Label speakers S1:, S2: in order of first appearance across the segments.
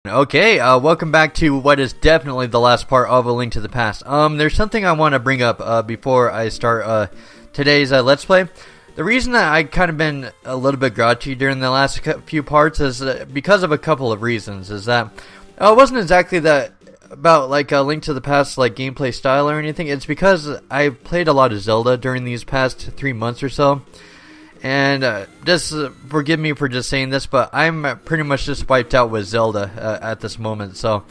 S1: Okay, welcome back to what is definitely the last part of A Link to the Past. There's something I want to bring up before I start today's Let's Play. The reason that I kind of been a little bit grouchy during the last few parts is because of a couple of reasons. Is that it wasn't exactly that about like A Link to the Past like gameplay style or anything. It's because I've played a lot of Zelda during these past 3 months or so. And just forgive me for just saying this, but I'm pretty much just wiped out with Zelda at this moment. So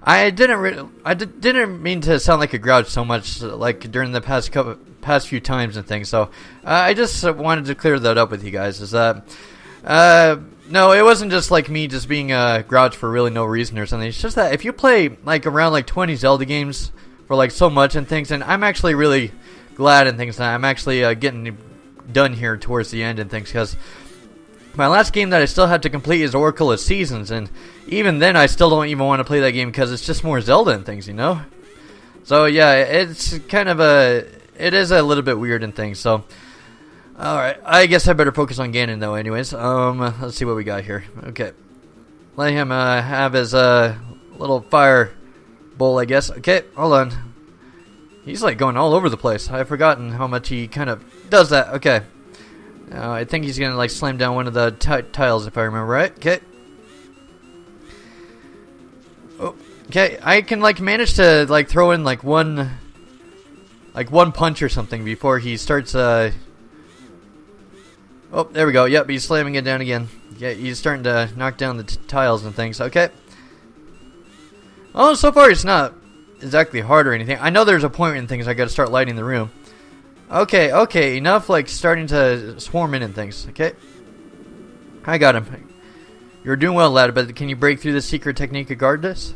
S1: I didn't mean to sound like a grouch so much like during the past few times and things. So I just wanted to clear that up with you guys. Is that no, it wasn't just like me just being a grouch for really no reason or something. It's just that if you play like around like 20 Zelda games for like so much and things, and I'm actually really glad and things that I'm actually getting done here towards the end and things, because my last game that I still had to complete is Oracle of Seasons, and even then I still don't even want to play that game because it's just more Zelda and things, you know? So yeah, it's kind of it is a little bit weird and things, so alright, I guess I better focus on Ganon though anyways. Let's see what we got here. Okay, let him have his little fire bowl, I guess. Okay, hold on. He's like going all over the place. I've forgotten how much he kind of does that. Okay. I think he's going to like slam down one of the tiles if I remember right. Okay. Oh, okay. I can like manage to like throw in like one punch or something before he starts Oh, there we go. Yep, he's slamming it down again. Yeah, he's starting to knock down the tiles and things. Okay. Oh, so far it's not exactly hard or anything. I know there's a point in things I gotta start lighting the room. Okay, enough like starting to swarm in and things. Okay, I got him. You're doing well, lad, but can you break through the secret technique of darkness?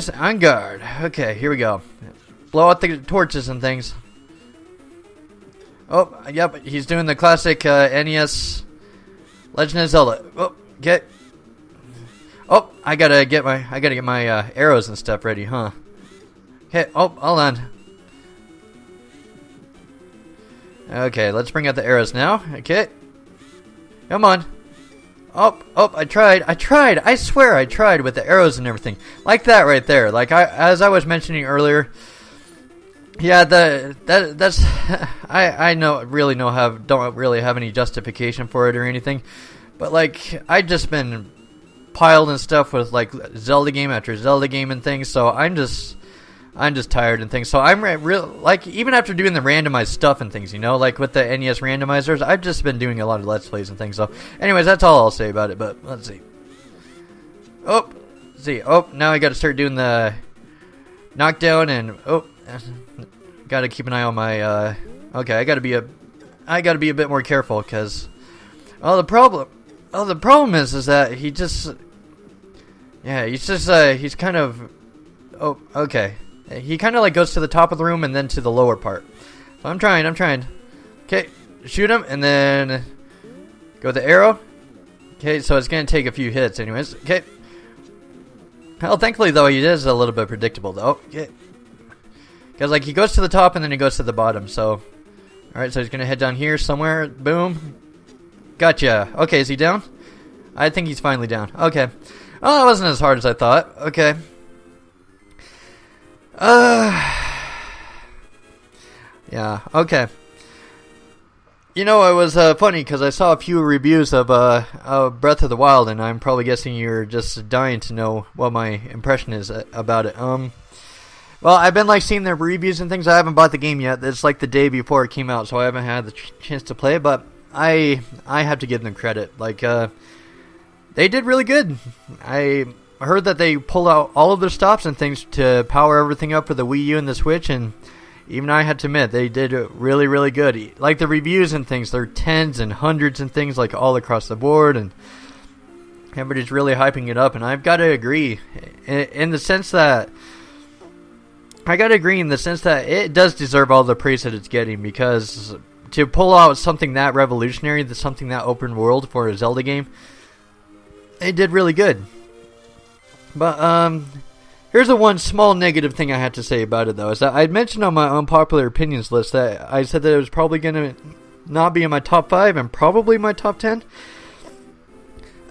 S1: On guard. Okay, here we go. Blow out the torches and things. Oh, yep, he's doing the classic NES Legend of Zelda. Oh, okay. Oh, I gotta get my arrows and stuff ready, huh? Okay, oh, hold on. Okay, let's bring out the arrows now. Okay. Come on. Oh, I tried. I swear I tried with the arrows and everything. Like that right there. Like as I was mentioning earlier. Yeah, that's I don't really have any justification for it or anything. But like I just been piled and stuff with like Zelda game after Zelda game and things, so I'm just tired and things. So I'm real like even after doing the randomized stuff and things, you know, like with the NES randomizers, I've just been doing a lot of Let's Plays and things. So, anyways, that's all I'll say about it. But let's see. Oh, now I got to start doing the knockdown and got to keep an eye on my. Okay, I got to be a bit more careful because the problem is that he's kind of. Oh, okay. He kind of like goes to the top of the room and then to the lower part. So I'm trying. Okay, shoot him and then go with the arrow. Okay, so it's going to take a few hits anyways. Okay. Well, thankfully though, he is a little bit predictable though. Okay. Because like he goes to the top and then he goes to the bottom. So, alright, so he's going to head down here somewhere. Boom. Gotcha. Okay, is he down? I think he's finally down. Okay. Oh, that wasn't as hard as I thought. Okay. Yeah, okay. You know, it was funny because I saw a few reviews of Breath of the Wild, and I'm probably guessing you're just dying to know what my impression is about it. Well, I've been like seeing the reviews and things. I haven't bought the game yet. It's like the day before it came out, so I haven't had the chance to play it. But I have to give them credit. Like, they did really good. I heard that they pulled out all of their stops and things to power everything up for the Wii U and the Switch, and even I had to admit they did really, really good. Like the reviews and things, they're tens and hundreds and things like all across the board, and everybody's really hyping it up. And I've got to agree in the sense that it does deserve all the praise that it's getting, because to pull out something that revolutionary, something that open world for a Zelda game, it did really good. But, here's the one small negative thing I had to say about it, though, is that I mentioned on my unpopular opinions list that I said that it was probably going to not be in my top 5 and probably my top 10.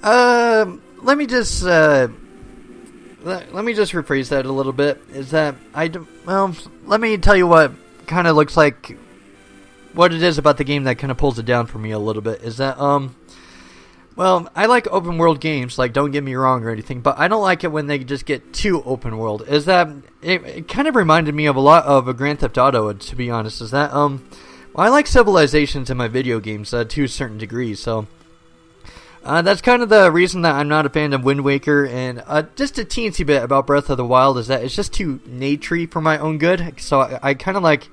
S1: Let me just let me just rephrase that a little bit. Is that well, let me tell you what kind of looks like what it is about the game that kind of pulls it down for me a little bit. Is that well, I like open world games, like, don't get me wrong or anything, but I don't like it when they just get too open world. Is that it kind of reminded me of a lot of a Grand Theft Auto, to be honest. Is that well, I like civilizations in my video games to a certain degree, so that's kind of the reason that I'm not a fan of Wind Waker. And just a teensy bit about Breath of the Wild is that it's just too naturey for my own good. So I kind of like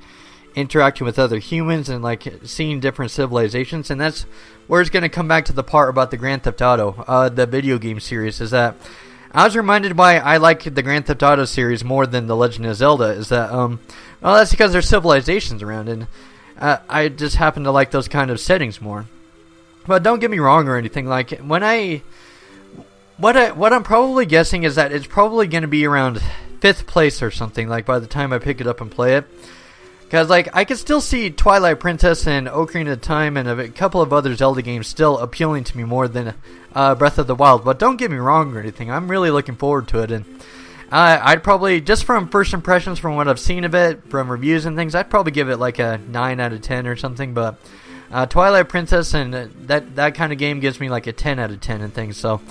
S1: interacting with other humans and like seeing different civilizations, and that's where it's going to come back to the part about the Grand Theft Auto, the video game series. Is that I was reminded why I like the Grand Theft Auto series more than the Legend of Zelda. Is that well, that's because there's civilizations around, and I just happen to like those kind of settings more. But don't get me wrong or anything. Like when what I'm probably guessing is that it's probably going to be around 5th place or something. Like by the time I pick it up and play it. Because, like, I can still see Twilight Princess and Ocarina of Time and a couple of other Zelda games still appealing to me more than Breath of the Wild. But don't get me wrong or anything. I'm really looking forward to it. And I'd probably, just from first impressions from what I've seen of it, from reviews and things, I'd probably give it like a 9 out of 10 or something. But Twilight Princess and that kind of game gives me like a 10 out of 10 and things. So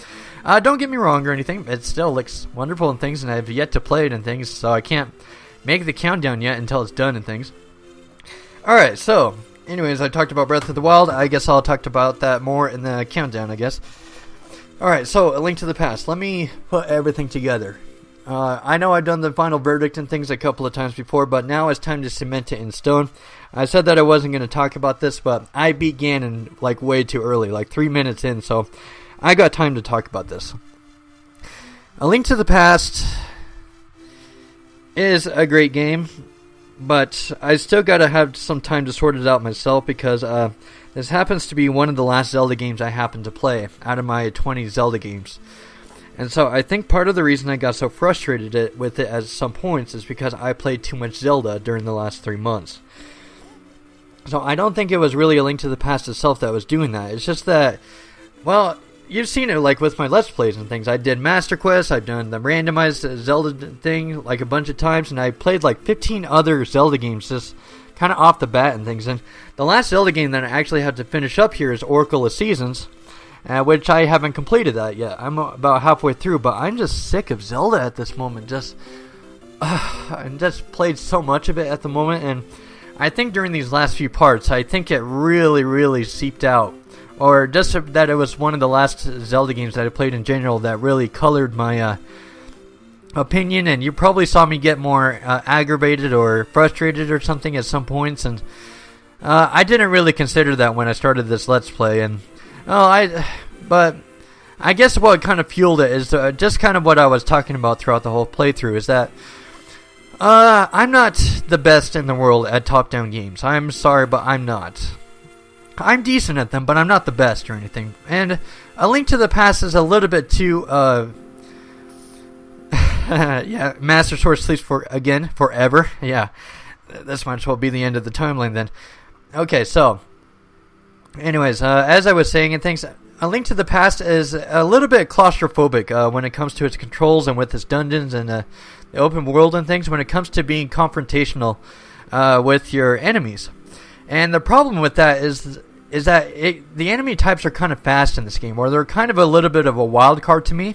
S1: don't get me wrong or anything. It still looks wonderful and things, and I've yet to play it and things, so I can't make the countdown yet until it's done and things. Alright, so, anyways, I talked about Breath of the Wild. I guess I'll talk about that more in the countdown, I guess. Alright, so, A Link to the Past. Let me put everything together. I know I've done the final verdict and things a couple of times before, but now it's time to cement it in stone. I said that I wasn't going to talk about this, but I beat Ganon, like, way too early, like 3 minutes in, so I got time to talk about this. A Link to the Past is a great game, but I still gotta have some time to sort it out myself, because this happens to be one of the last Zelda games I happen to play out of my 20 Zelda games. And so I think part of the reason I got so frustrated with it at some points is because I played too much Zelda during the last 3 months. So I don't think it was really A Link to the Past itself that was doing that. It's just that, well, you've seen it like with my Let's Plays and things. I did Master Quest, I've done the randomized Zelda thing like a bunch of times, and I played like 15 other Zelda games just kind of off the bat and things. And the last Zelda game that I actually had to finish up here is Oracle of Seasons, which I haven't completed that yet. I'm about halfway through, but I'm just sick of Zelda at this moment. I just played so much of it at the moment, and I think during these last few parts, I think it really seeped out. Or just that it was one of the last Zelda games that I played in general that really colored my opinion, and you probably saw me get more aggravated or frustrated or something at some points, and I didn't really consider that when I started this Let's Play. And but I guess what kind of fueled it is just kind of what I was talking about throughout the whole playthrough, is that I'm not the best in the world at top-down games. I'm sorry, but I'm not. I'm decent at them, but I'm not the best or anything. And A Link to the Past is a little bit too, yeah, Master Sword sleeps forever. Yeah, this might as well be the end of the timeline then. Okay, so, anyways, as I was saying and things, A Link to the Past is a little bit claustrophobic when it comes to its controls and with its dungeons and the open world and things, when it comes to being confrontational with your enemies. And the problem with that is that the enemy types are kind of fast in this game, or they're kind of a little bit of a wild card to me.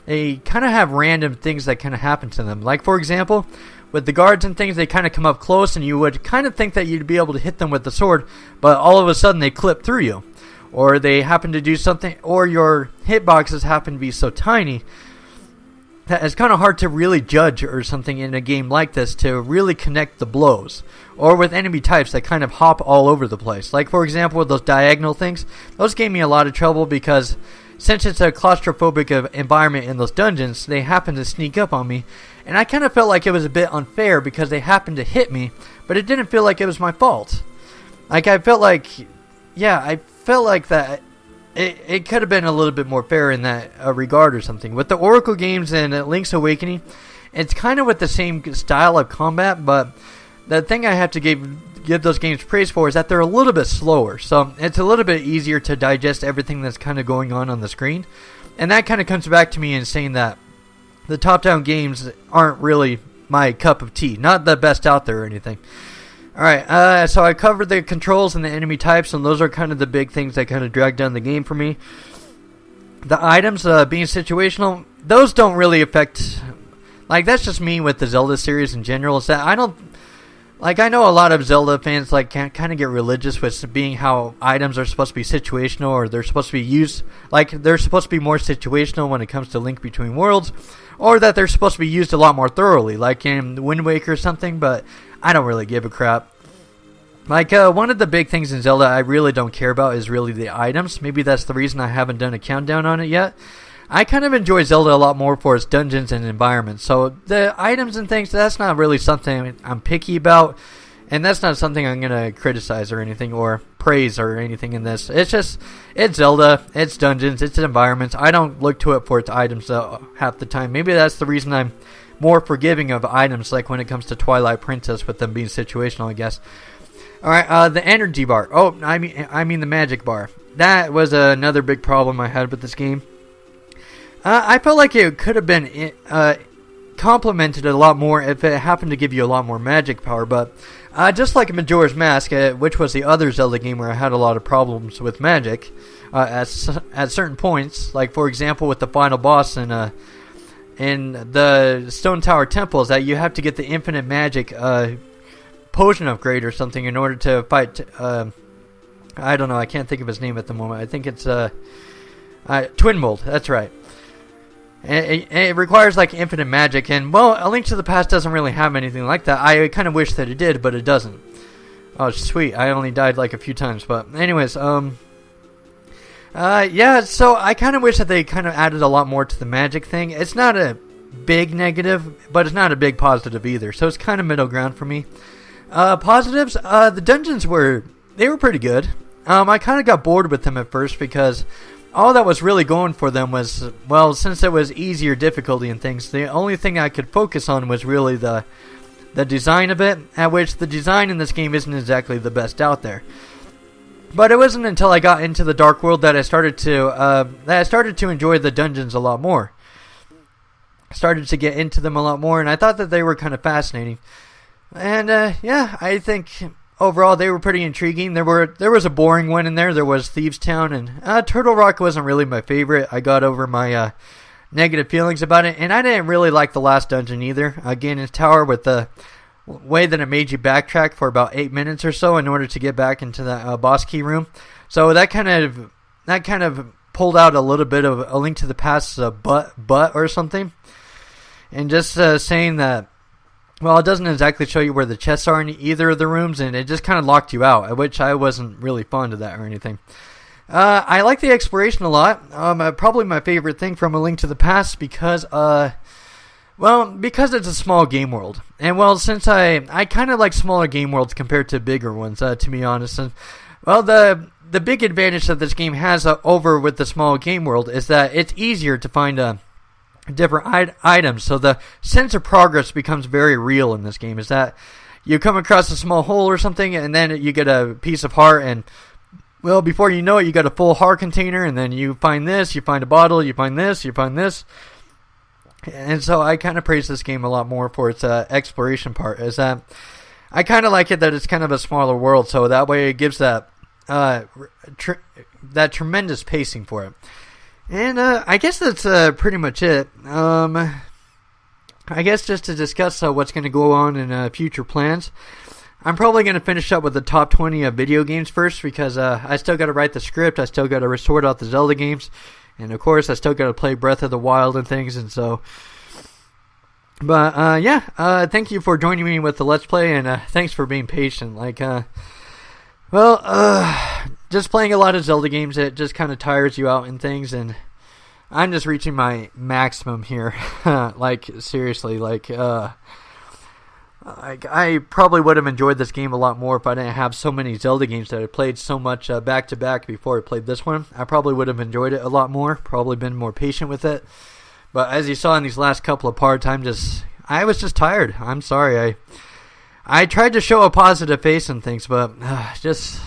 S1: They kind of have random things that kind of happen to them. Like, for example, with the guards and things, they kind of come up close, and you would kind of think that you'd be able to hit them with the sword, but all of a sudden they clip through you. Or they happen to do something, or your hitboxes happen to be so tiny that it's kind of hard to really judge or something in a game like this to really connect the blows. Or with enemy types that kind of hop all over the place. Like, for example, with those diagonal things, those gave me a lot of trouble because since it's a claustrophobic environment in those dungeons, they happen to sneak up on me. And I kind of felt like it was a bit unfair because they happened to hit me, but it didn't feel like it was my fault. Like, I felt like that it could have been a little bit more fair in that regard or something. With the Oracle games and Link's Awakening, it's kind of with the same style of combat, but the thing I have to give those games praise for is that they're a little bit slower. So it's a little bit easier to digest everything that's kind of going on the screen. And that kind of comes back to me in saying that the top-down games aren't really my cup of tea. Not the best out there or anything. Alright, so I covered the controls and the enemy types, and those are kind of the big things that kind of drag down the game for me. The items, being situational, those don't really affect... Like, that's just me with the Zelda series in general. Is that I don't... Like, I know a lot of Zelda fans, like, can kind of get religious with being how items are supposed to be situational, or they're supposed to be used... Like, they're supposed to be more situational when it comes to Link Between Worlds, or that they're supposed to be used a lot more thoroughly, like in Wind Waker or something, but I don't really give a crap. Like, one of the big things in Zelda I really don't care about is really the items. Maybe that's the reason I haven't done a countdown on it yet. I kind of enjoy Zelda a lot more for its dungeons and environments. So the items and things, that's not really something I'm picky about. And that's not something I'm going to criticize or anything or praise or anything in this. It's just, it's Zelda, it's dungeons, it's environments. I don't look to it for its items half the time. Maybe that's the reason I'm more forgiving of items, like when it comes to Twilight Princess with them being situational, I guess. Alright, the energy bar. Oh, I mean the magic bar. That was another big problem I had with this game. I felt like it could have been complemented a lot more if it happened to give you a lot more magic power, but just like Majora's Mask, which was the other Zelda game where I had a lot of problems with magic at certain points, like for example with the final boss in the Stone Tower Temple, is that you have to get the infinite magic potion upgrade or something in order to fight, I don't know, I can't think of his name at the moment. I think it's Twinmold, that's right. It requires like infinite magic, and well, A Link to the Past doesn't really have anything like that. I kind of wish that it did, but it doesn't. Oh, sweet! I only died like a few times, but anyways, yeah. So I kind of wish that they kind of added a lot more to the magic thing. It's not a big negative, but it's not a big positive either. So it's kind of middle ground for me. Positives, the dungeons were pretty good. I kind of got bored with them at first because all that was really going for them was, well, since it was easier difficulty and things, the only thing I could focus on was really the design of it, at which the design in this game isn't exactly the best out there. But it wasn't until I got into the Dark World that I started to enjoy the dungeons a lot more. Started to get into them a lot more, and I thought that they were kind of fascinating. And yeah, I think overall they were pretty intriguing. There was a boring one in there. There was Thieves Town, and Turtle Rock wasn't really my favorite. I got over my negative feelings about it, and I didn't really like the last dungeon either. Ganon's Tower, with the way that it made you backtrack for about 8 minutes or so in order to get back into that boss key room. So that kind of pulled out a little bit of A Link to the Past's butt or something, and just saying that, well, it doesn't exactly show you where the chests are in either of the rooms, and it just kind of locked you out, which I wasn't really fond of that or anything. I like the exploration a lot. Probably my favorite thing from A Link to the Past because it's a small game world. And, well, since I kind of like smaller game worlds compared to bigger ones, to be honest. And, well, the big advantage that this game has over with the small game world is that it's easier to find different items, so the sense of progress becomes very real in this game. Is that you come across a small hole or something, and then you get a piece of heart, and well, before you know it, you got a full heart container, and then you find this, you find a bottle, you find this, and so I kind of praise this game a lot more for its exploration part. Is that I kind of like it that it's kind of a smaller world, so that way it gives that that tremendous pacing for it. And I guess that's pretty much it. I guess just to discuss what's going to go on in future plans, I'm probably going to finish up with the top 20 of video games first, because I still got to write the script, I still got to sort out the Zelda games, and of course I still got to play Breath of the Wild and things, and so... But yeah, thank you for joining me with the Let's Play, and thanks for being patient. Like, just playing a lot of Zelda games, it just kind of tires you out and things, and I'm just reaching my maximum here. Like, seriously, like, I probably would have enjoyed this game a lot more if I didn't have so many Zelda games that I played so much back to back before I played this one. I probably would have enjoyed it a lot more, probably been more patient with it. But as you saw in these last couple of parts, I was just tired. I'm sorry. I tried to show a positive face and things, but just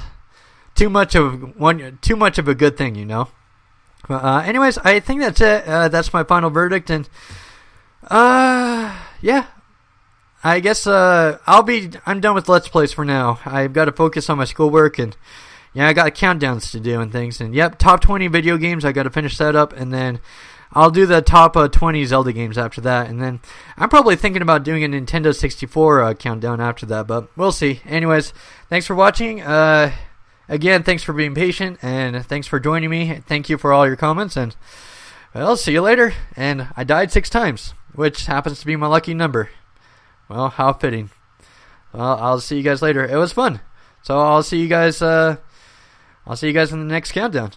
S1: too much of a good thing, you know. Anyways, I think that's it. That's my final verdict, and Yeah. I guess I'm done with Let's Plays for now. I've got to focus on my schoolwork, and yeah, I got countdowns to do and things. And yep, top 20 video games. I got to finish that up, and then I'll do the top 20 Zelda games after that. And then I'm probably thinking about doing a Nintendo 64 countdown after that, but we'll see. Anyways, thanks for watching. Again, thanks for being patient, and thanks for joining me. Thank you for all your comments, and I'll see you later. And I died 6 times, which happens to be my lucky number. Well, how fitting. Well, I'll see you guys later. It was fun. So I'll see you guys in the next countdown.